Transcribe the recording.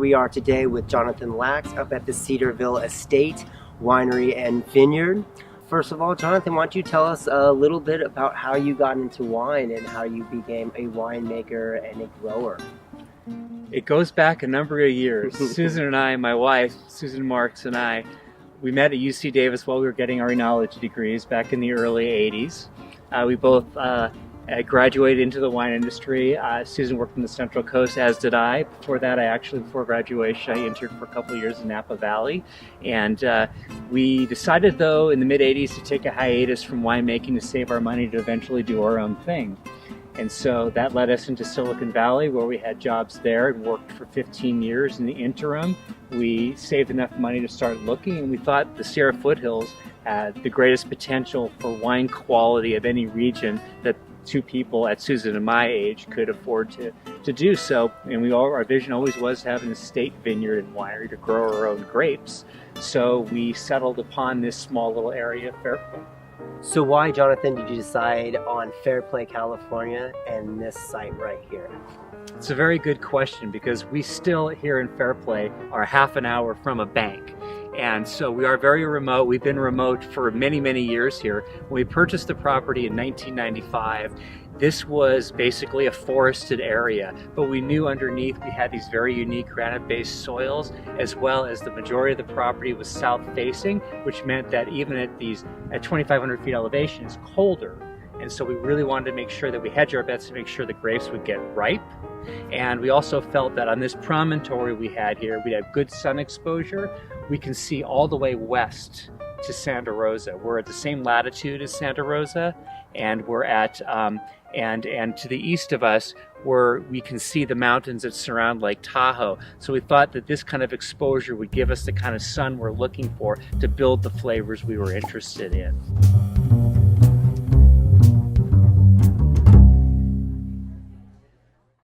we are today with Jonathan Lachs up at the Cedarville Estate Winery and Vineyard. First of all, Jonathan, why don't you tell us a little bit about how you got into wine and how you became a winemaker and a grower? It goes back a number of years. Susan and I, my wife, Susan Marks and I, we met at UC Davis while we were getting our enology degrees back in the early 80s. We both graduated into the wine industry. Susan worked on the Central Coast, as did I. Before that, before graduation, I interned for a couple of years in Napa Valley. And we decided, though, in the mid-80s to take a hiatus from winemaking to save our money to eventually do our own thing. And so that led us into Silicon Valley, where we had jobs there and worked for 15 years. In the interim, we saved enough money to start looking, and we thought the Sierra Foothills had the greatest potential for wine quality of any region that two people at Susan and my age could afford to do so. And our vision always was to have an estate vineyard and winery to grow our own grapes. So we settled upon this small little area of Fairplay. So why, Jonathan, did you decide on Fairplay, California and this site right here? It's a very good question, because we still here in Fairplay are half an hour from a bank. And so we are very remote. We've been remote for many, many years here. When we purchased the property in 1995, this was basically a forested area, but we knew underneath we had these very unique granite-based soils, as well as the majority of the property was south-facing, which meant that even at 2,500 feet elevation, it's colder. And so we really wanted to make sure that we hedged our bets to make sure the grapes would get ripe. And we also felt that on this promontory we had here, we'd have good sun exposure. We can see all the way west to Santa Rosa. We're at the same latitude as Santa Rosa, and we're at and to the east of us, where we can see the mountains that surround Lake Tahoe. So we thought that this kind of exposure would give us the kind of sun we're looking for to build the flavors we were interested in.